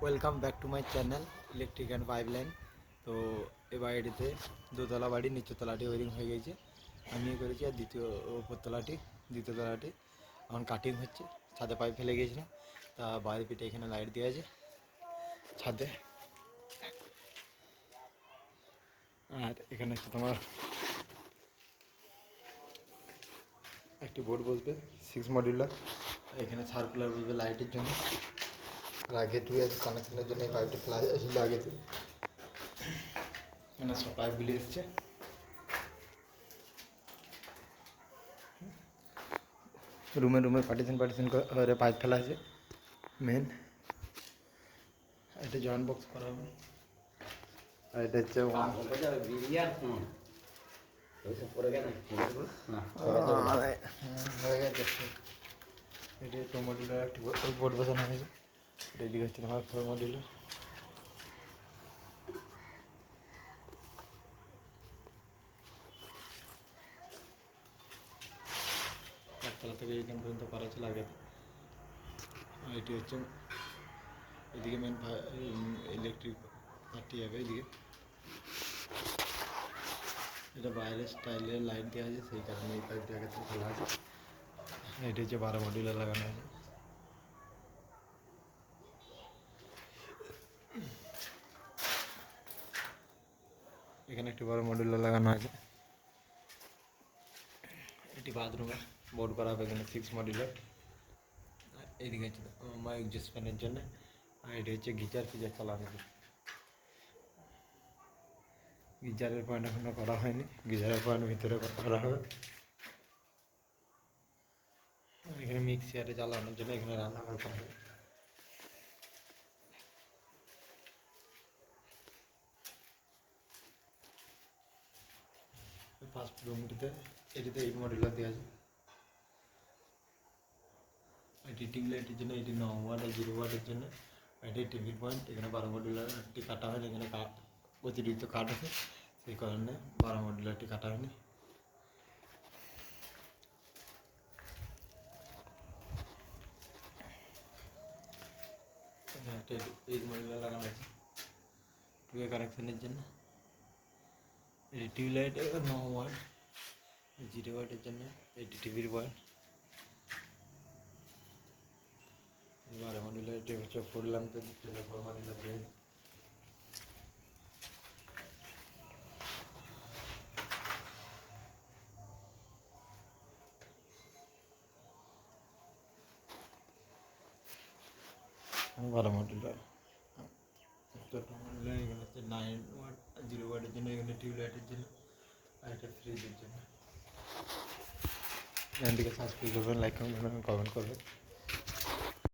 Welcome back to my channel electric and pipeline. তো এ বাড়িটিতে দোতলা বাড়ি, নিচু তলাটি ওয়ারিং হয়ে গেছে। আমি করেছি আর দ্বিতীয় তলাটি এখন কাটিং হচ্ছে। ছাদে পাইপ ফেলে গিয়েছিলাম, তা বাইরের পিঠে এখানে লাইট দেওয়া আছে ছাদে। আর এখানে হচ্ছে তোমার একটি বোর্ড বসবে 6 মডিউলার। এখানে সার্কুলার বসবে লাইটের জন্য। আর আগে কানেকশনের জন্য এই পাইপটা ফেলা ছিল আগে থেকে। এখানে সব পাইপগুলি এসছে। রুমে পার্টিশন করে পাইপ ফেলা আছে মেন। এটা জয়েন্ট বক্স করা হবে। আর এটা হচ্ছে হয়ে গেছে। এটা 2 মডিউলার একটি বোর্ড বসানো হয়েছে। এটা এদিকে হচ্ছে তোমার 4 মডিউলার। একতলা থেকে এইখান পর্যন্ত করা ছিল আগে। আর এটি হচ্ছে এদিকে মেন ইলেকট্রিক পার্টি যাবে এদিকে। এটা বাইরের স্টাইলে লাইট দেওয়া আছে, সেই কারণে এই পাইপটি আগে থেকে খোলা আছে। এটি হচ্ছে 12 মডিউলার লাগানো আছে। এখানে একটি 12 মডিউলার লাগানো আছে। এটি বাথরুমে বোর্ড করা হবে এখানে 6 মডিউলার। এইদিকে হচ্ছে এক্সস্ট ফ্যানের জন্য। আর এটি হচ্ছে গিজার চালানো। গিজারের পয়েন্ট এখনো করা হয়নি, গিজারের পয়েন্ট ভিতরে করা হবে। এখানে মিক্সিয়ারে চালানোর জন্য এখানে রান্নাঘর করা হবে। ফার্স্ট রুমটিতে এটিতে 8 মডিউলার দেওয়া আছে। এটি টিউবলাইটের জন্য, এটি 9 ওয়াট আর 0 ওয়াটের জন্য। এটি টিভি পয়েন্ট। এখানে 12 মডিউলারটি কাটা হয়নি, এখানে অতিরিক্ত কাঠ আছে, সেই কারণে 12 মডিউলারটি কাটা হয়নি। একটা 8 মডিউলার লাগানো আছে টুয়ে কানেকশনের জন্য। এটি টিউবলাইট 9 ওয়াট 0 ওয়াটের জন্য। এটি টিভির পয়েন্ট। 12 মডিউলার। এটি হচ্ছে 4 ল্যাম্পের 4 মডিউলার দিয়ে 12 মডিউলার। ছোটো মডিউলার এখানে হচ্ছে 9 ওয়াট 0 ওয়াটের জন্য, এখানে টিউবলাইটের জন্য। আর এটা ফ্রিজের জন্য। চ্যানেলটিকে সাবস্ক্রাইব করবেন, লাইক করবেন, কমেন্ট করবেন।